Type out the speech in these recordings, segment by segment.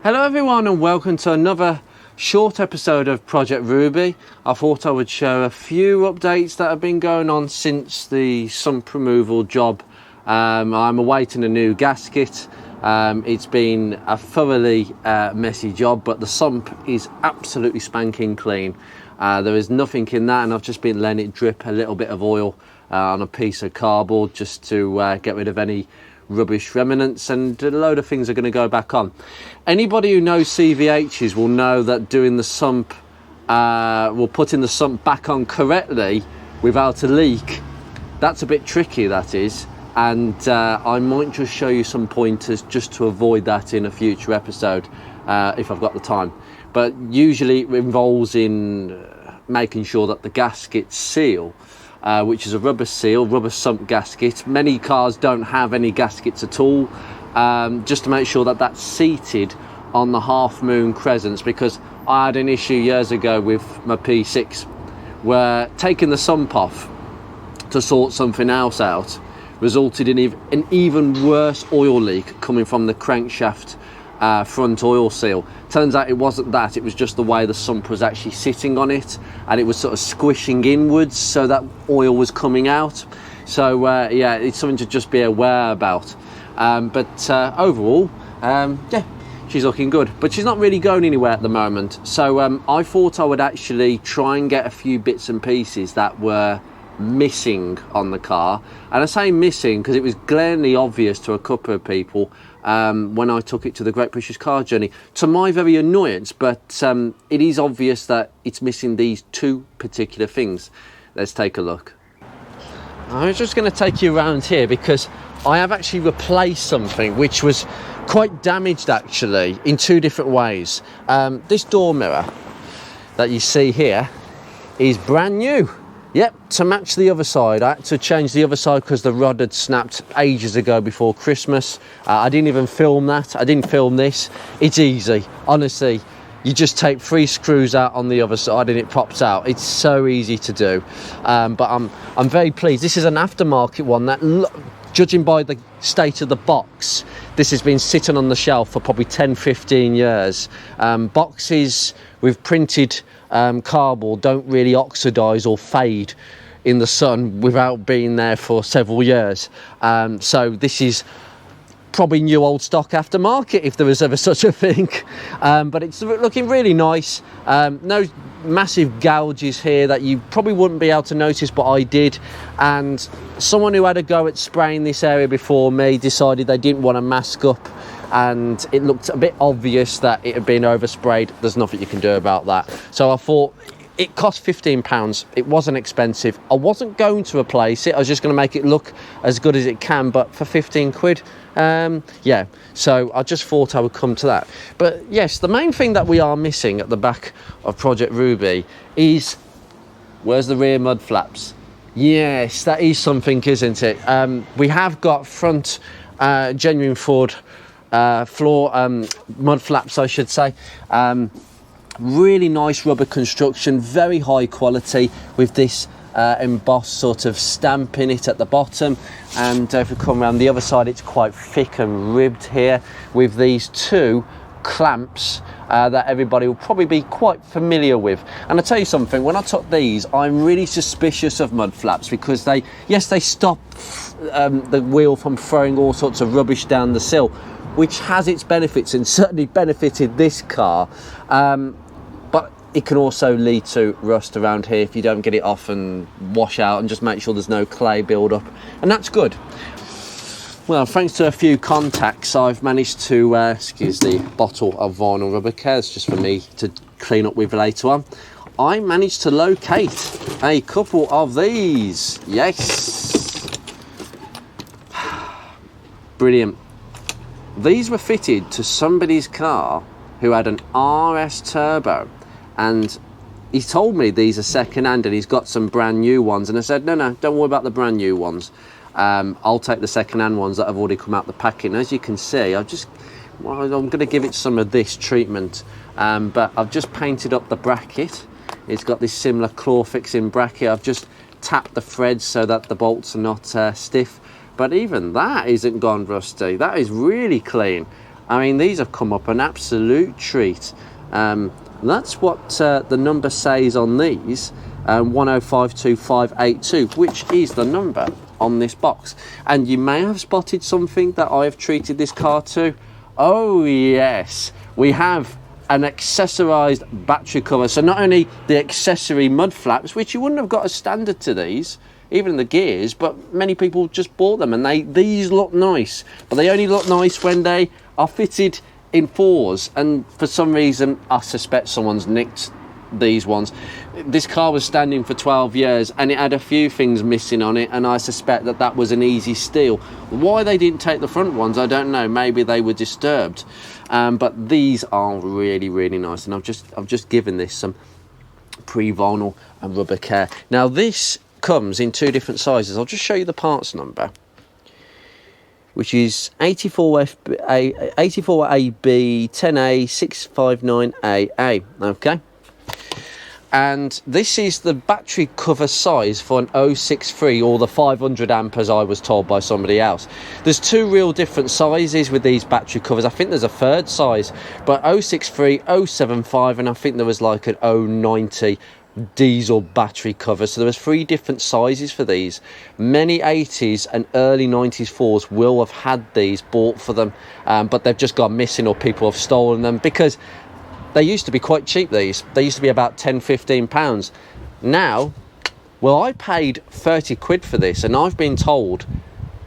Hello everyone and welcome to another short episode of Project Ruby. I thought I would share a few updates that have been going on since the sump removal job. I'm awaiting a new gasket. It's been a thoroughly messy job, but the sump is absolutely spanking clean. There is nothing in that, and I've just been letting it drip a little bit of oil on a piece of cardboard just to get rid of any rubbish remnants, and a load of things are going to go back on. Anybody who knows CVHs will know that doing the sump, putting the sump back on correctly without a leak, that's a bit tricky, that is. And I might just show you some pointers just to avoid that in a future episode if I've got the time. But usually it involves in making sure that the gaskets seal, which is a rubber seal, rubber sump gasket. Many cars don't have any gaskets at all, just to make sure that that's seated on the half moon crescents, because I had an issue years ago with my P6 where taking the sump off to sort something else out resulted in an even worse oil leak coming from the crankshaft front oil seal. Turns out it wasn't that, it was just the way the sump was actually sitting on it, and it was sort of squishing inwards so that oil was coming out. So yeah, it's something to just be aware about. But overall, yeah, she's looking good, but she's not really going anywhere at the moment. So I thought I would actually try and get a few bits and pieces that were missing on the car. And I say missing because it was glaringly obvious to a couple of people when I took it to the Great British Car Journey, to my very annoyance. But it is obvious that it's missing these two particular things. Let's take a look. I'm just going to take you around here because I have actually replaced something which was quite damaged actually in two different ways. This door mirror that you see here is brand new. Yep, to match the other side. I had to change the other side because the rod had snapped ages ago before Christmas. I didn't even film that. I didn't film this. It's easy, honestly. You just take 3 screws out on the other side and it pops out. It's so easy to do. But I'm very pleased. This is an aftermarket one that, judging by the state of the box, this has been sitting on the shelf for probably 10-15 years. Boxes with printed cardboard don't really oxidize or fade in the sun without being there for several years. So this is probably new old stock aftermarket, if there was ever such a thing. But it's looking really nice. No massive gouges here that you probably wouldn't be able to notice, but I did. And someone who had a go at spraying this area before me decided they didn't want to mask up, and it looked a bit obvious that it had been oversprayed. There's nothing you can do about that. So I thought, it cost £15. It wasn't expensive. I wasn't going to replace it. I was just going to make it look as good as it can, but for 15 quid, yeah. So I just thought I would come to that. But yes, the main thing that we are missing at the back of Project Ruby is, where's the rear mud flaps? Yes, that is something, isn't it? We have got front genuine Ford floor mud flaps, I should say. Really nice rubber construction, very high quality, with this embossed sort of stamp in it at the bottom. And if we come around the other side, it's quite thick and ribbed here with these two clamps that everybody will probably be quite familiar with. And I tell you something, when I took these, I'm really suspicious of mud flaps because they stop the wheel from throwing all sorts of rubbish down the sill, which has its benefits and certainly benefited this car. But it can also lead to rust around here if you don't get it off and wash out and just make sure there's no clay build up, and that's good. Well, thanks to a few contacts, I've managed to, excuse the bottle of vinyl rubber cares just for me to clean up with later on. I managed to locate a couple of these. Yes. Brilliant. These were fitted to somebody's car who had an RS Turbo, and he told me these are second hand and he's got some brand new ones, and I said, no, don't worry about the brand new ones. I'll take the second hand ones that have already come out the packing. As you can see, I'm going to give it some of this treatment, but I've just painted up the bracket. It's got this similar claw fixing bracket. I've just tapped the threads so that the bolts are not stiff, but even that isn't gone rusty. That is really clean. I mean, these have come up an absolute treat. That's what the number says on these, 1052582, which is the number on this box. And you may have spotted something that I have treated this car to. Oh yes, we have an accessorized battery cover. So not only the accessory mud flaps, which you wouldn't have got as standard to these, even the gears, but many people just bought them, and these look nice, but they only look nice when they are fitted in 4s, and for some reason I suspect someone's nicked these ones. This car was standing for 12 years and it had a few things missing on it, and I suspect that was an easy steal. Why they didn't take the front ones, I don't know. Maybe they were disturbed, but these are really, really nice, and I've just given this some pre-vinyl and rubber care. Now this comes in 2 different sizes. I'll just show you the parts number, which is 84AB 10A 659AA. Okay, and this is the battery cover size for an 063, or the 500 amp as I was told by somebody else. There's 2 real different sizes with these battery covers. I think there's a 3rd size, but 063, 075, and I think there was like an 090 diesel battery cover. So there was 3 different sizes for these. Many 80s and early 90s 4s will have had these bought for them, but they've just gone missing, or people have stolen them, because they used to be quite cheap. They used to be about 10-15 pounds. Now, well, I paid 30 quid for this, and I've been told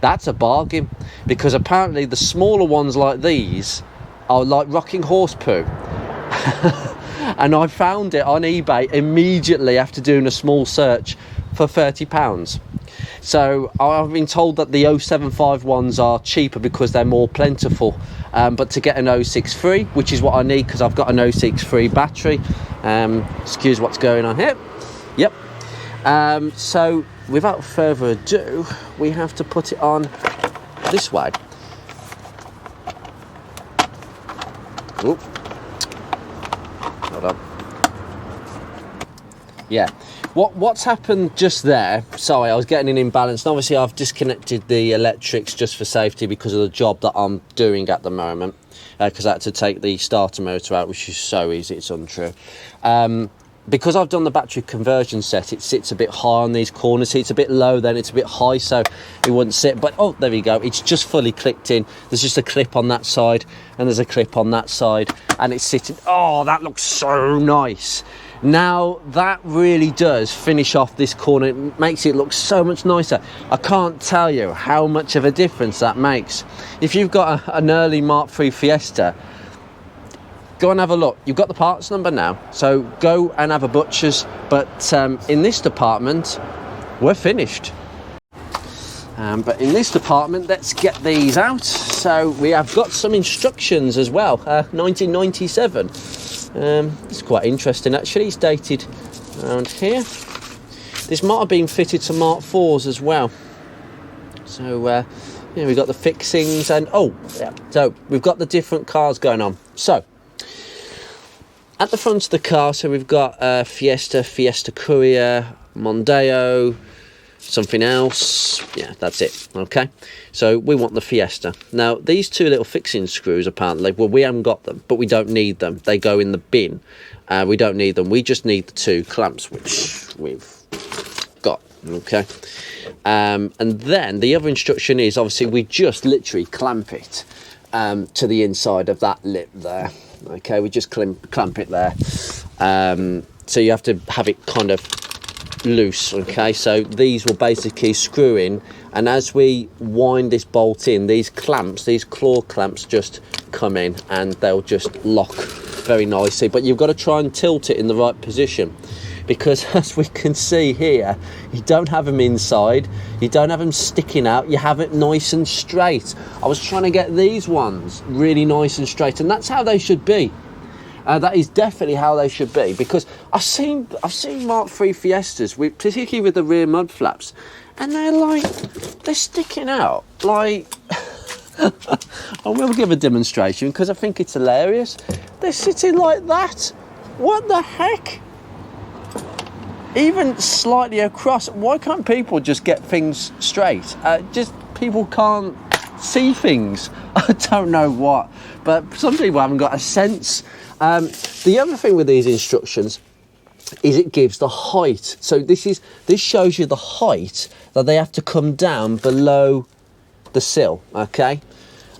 that's a bargain, because apparently the smaller ones like these are like rocking horse poo. And I found it on eBay immediately after doing a small search for £30. So I've been told that the 075 ones are cheaper because they're more plentiful, but to get an 063, which is what I need because I've got an 063 battery, excuse what's going on here, yep, so without further ado, we have to put it on this way. Oop. Hold on. Yeah, what's happened just there, sorry, I was getting an imbalance, and obviously I've disconnected the electrics just for safety because of the job that I'm doing at the moment, because I had to take the starter motor out, which is so easy, it's untrue. Because I've done the battery conversion set, it sits a bit high on these corners. See, it's a bit low, then it's a bit high, so it wouldn't sit. But oh, there we go, it's just fully clicked in. There's just a clip on that side and there's a clip on that side, and it's sitting. Oh, that looks so nice. Now that really does finish off this corner. It makes it look so much nicer. I can't tell you how much of a difference that makes. If you've got an early Mark III Fiesta, go and have a look. You've got the parts number now, so go and have a butcher's. But in this department, we're finished. But in this department, let's get these out. So we have got some instructions as well. 1997. It's quite interesting actually. It's dated around here. This might have been fitted to Mark IVs as well. So yeah, we've got the fixings, and oh yeah, so we've got the different cars going on. So at the front of the car, so we've got Fiesta, Fiesta Courier, Mondeo, something else. Yeah, that's it. Okay, so we want the Fiesta. Now these 2 little fixing screws, apparently, well, we haven't got them, but we don't need them. They go in the bin. We don't need them. We just need the 2 clamps, which we've got. Okay, and then the other instruction is obviously we just literally clamp it to the inside of that lip there. Okay, we just clamp it there. So you have to have it kind of loose. Okay, so these will basically screw in, and as we wind this bolt in, these clamps, these claw clamps, just come in and they'll just lock very nicely. But you've got to try and tilt it in the right position, because as we can see here, you don't have them inside, you don't have them sticking out, you have it nice and straight. I was trying to get these ones really nice and straight, and that's how they should be. That is definitely how they should be, because I've seen Mark III Fiestas, particularly with the rear mud flaps, and they're sticking out like I will give a demonstration because I think it's hilarious. They're sitting like that. What the heck? Even slightly across. Why can't people just get things straight? Just people can't see things. I don't know what, but some people haven't got a sense. The other thing with these instructions is it gives the height. So this shows you the height that they have to come down below the sill, okay?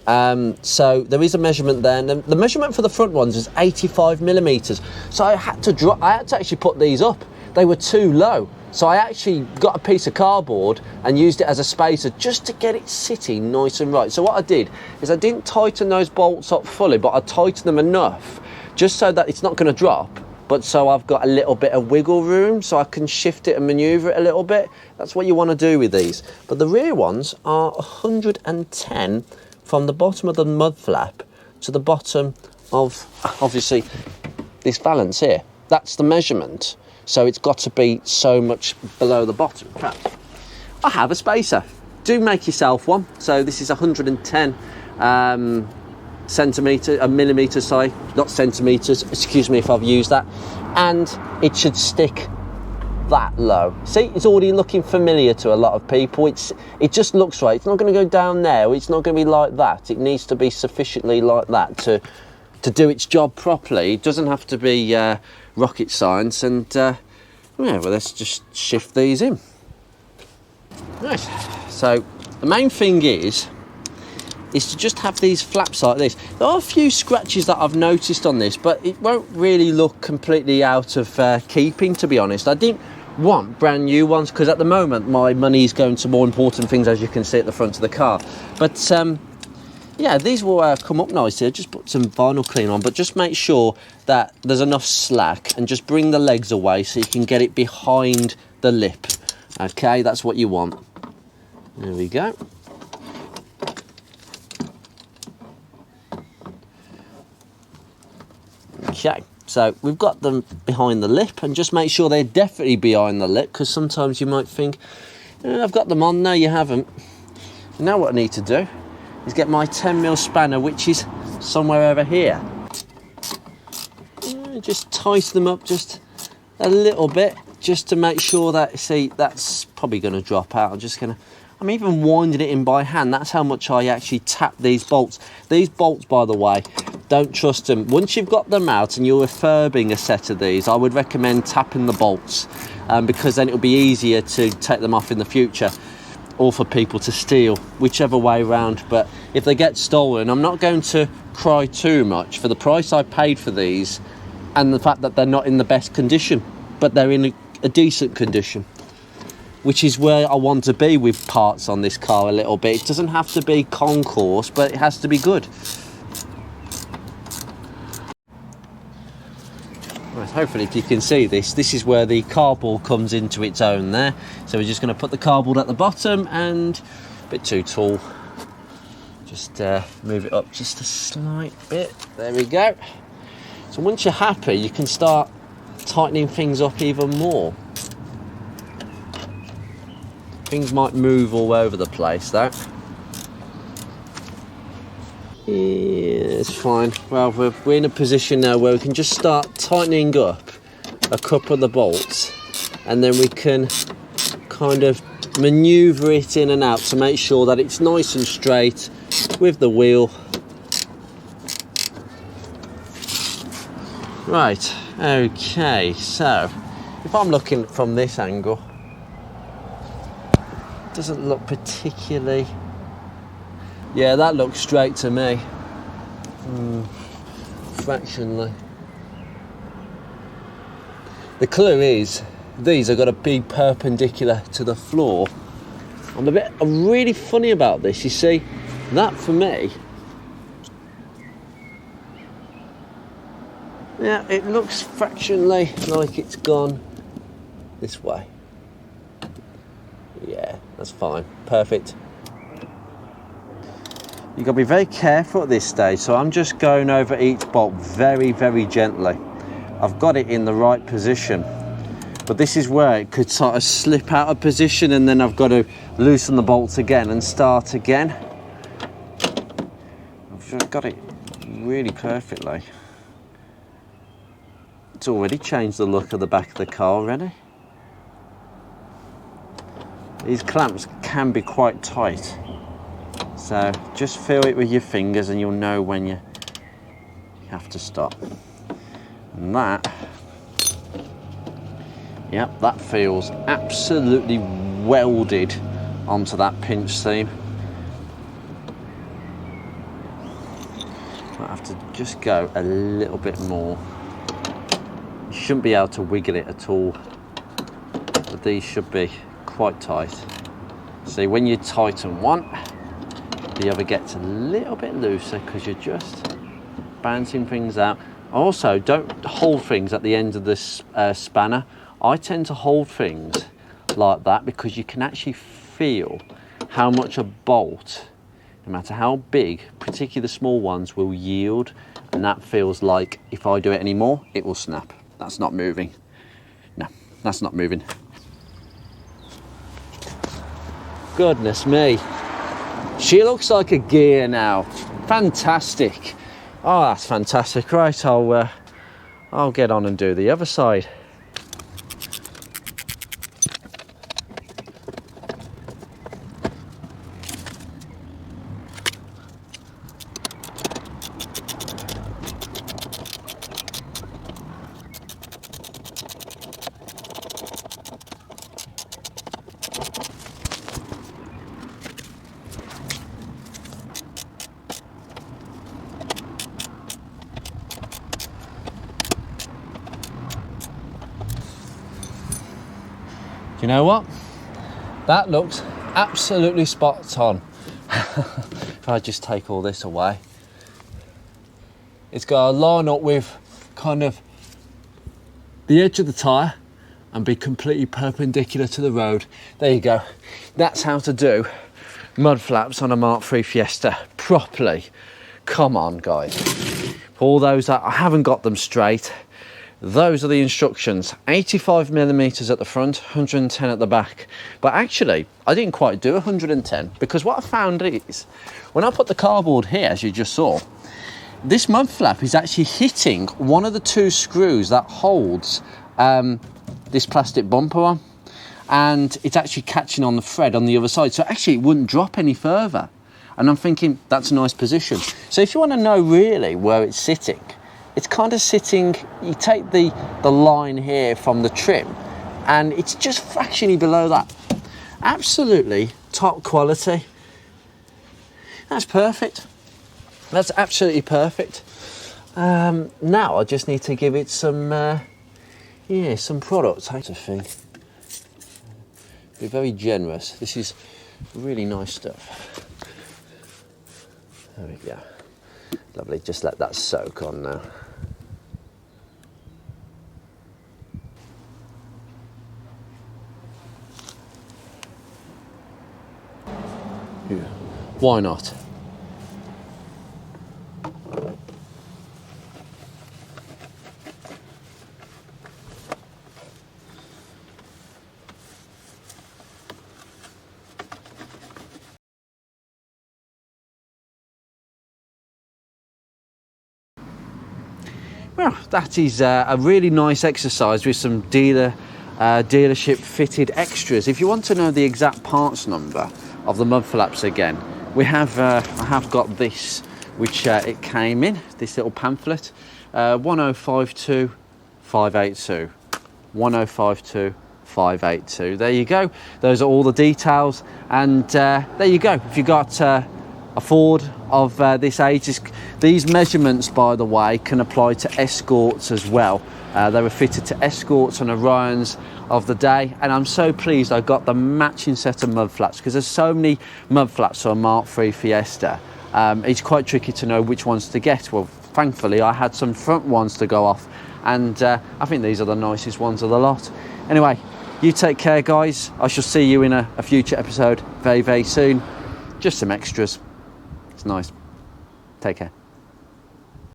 So there is a measurement there, and the measurement for the front ones is 85 millimeters. So I had to actually put these up. They were too low. So I actually got a piece of cardboard and used it as a spacer just to get it sitting nice and right. So what I did is I didn't tighten those bolts up fully, but I tightened them enough just so that it's not going to drop, but so I've got a little bit of wiggle room so I can shift it and maneuver it a little bit. That's what you want to do with these. But the rear ones are 110 from the bottom of the mud flap to the bottom of, obviously, this valance here. That's the measurement. So it's got to be so much below the bottom. I have a spacer. Do make yourself one. So this is 110 millimeters, sorry, not centimeters. Excuse me if I've used that. And it should stick that low. See, it's already looking familiar to a lot of people. It just looks right. It's not going to go down there. It's not going to be like that. It needs to be sufficiently like that to do its job properly. It doesn't have to be rocket science. And yeah, well, let's just shift these in. Right. So the main thing is to just have these flaps like this. There are a few scratches that I've noticed on this, but it won't really look completely out of keeping, to be honest. I didn't want brand new ones because at the moment my money is going to more important things, as you can see at the front of the car. But yeah, these will come up nicely. I just put some vinyl clean on, but just make sure that there's enough slack and just bring the legs away so you can get it behind the lip. Okay, that's what you want. There we go. Okay, so we've got them behind the lip, and just make sure they're definitely behind the lip, because sometimes you might think, I've got them on. No, you haven't. Now what I need to do is get my 10mm spanner, which is somewhere over here. Just tighten them up just a little bit, just to make sure that, see, that's probably going to drop out. I'm even winding it in by hand. That's how much I actually tap these bolts. These bolts, by the way, don't trust them. Once you've got them out and you're refurbing a set of these, I would recommend tapping the bolts, because then it'll be easier to take them off in the future, or for people to steal, whichever way around. But if they get stolen, I'm not going to cry too much for the price I paid for these and the fact that they're not in the best condition, but they're in a decent condition, which is where I want to be with parts on this car a little bit. It doesn't have to be concourse, but it has to be good. Right, hopefully if you can see this is where the cardboard comes into its own there. So we're just going to put the cardboard at the bottom, and a bit too tall. Just move it up just a slight bit. There we go. So once you're happy, you can start tightening things up even more. Things might move all over the place though. Yeah, it's fine. Well, we're in a position now where we can just start tightening up a couple of the bolts, and then we can kind of maneuver it in and out to make sure that it's nice and straight with the wheel. Right, okay, so if I'm looking from this angle, it doesn't look particularly... Yeah, that looks straight to me. Fractionally. The clue is these are going to be perpendicular to the floor. I'm really funny about this. You see, that for me, yeah, it looks fractionally like it's gone this way. Yeah, that's fine. Perfect. You've got to be very careful at this stage, so I'm just going over each bolt very, very gently. I've got it in the right position, but this is where it could sort of slip out of position, and then I've got to loosen the bolts again and start again. I've got it really perfectly. It's already changed the look of the back of the car already. These clamps can be quite tight, So just feel it with your fingers and you'll know when you have to stop. And that, yep, that feels absolutely welded onto that pinch seam. I have to just go a little bit more. You shouldn't be able to wiggle it at all, but these should be quite tight. See, when you tighten one, the other gets a little bit looser because you're just bouncing things out. Also, don't hold things at the end of this spanner. I tend to hold things like that because you can actually feel how much a bolt, no matter how big, particularly the small ones, will yield. And that feels like if I do it anymore, it will snap. That's not moving. No, that's not moving. Goodness me. She looks like a gear now. Fantastic. Oh, that's fantastic. Right, I'll get on and do the other side. Do you know what? That looks absolutely spot on. If I just take all this away, it's got to line up with kind of the edge of the tyre and be completely perpendicular to the road. There you go. That's how to do mud flaps on a Mark III Fiesta properly. Come on, guys. For all those that I haven't got them straight, those are the instructions. 85mm at the front, 110 at the back. But actually, I didn't quite do 110 because what I found is, when I put the cardboard here, as you just saw, this mud flap is actually hitting one of the two screws that holds this plastic bumper on. And it's actually catching on the thread on the other side. So actually it wouldn't drop any further. And I'm thinking, that's a nice position. So if you want to know really where it's sitting, it's kind of sitting, you take the line here from the trim and it's just fractionally below that. Absolutely top quality. That's perfect. That's absolutely perfect. Now I just need to give it some, some product. I think. Be very generous. This is really nice stuff. There we go. Lovely, just let that soak on now. Yeah. Why not? Well, that is a really nice exercise with some dealership fitted extras. If you want to know the exact parts number of the mud flaps again, we have I have got this, which it came in, this little pamphlet, 1052 582, 1052 582. There you go. Those are all the details, and there you go. If you got a Ford of this age, these measurements, by the way, can apply to Escorts as well. They were fitted to Escorts and Orions of the day, and I'm so pleased I got the matching set of mud flaps, because there's so many mud flaps on Mark III Fiesta. It's quite tricky to know which ones to get. Well, thankfully I had some front ones to go off, and I think these are the nicest ones of the lot. Anyway, you take care, guys. I shall see you in a future episode very, very soon. Just some extras. It's nice. Take care.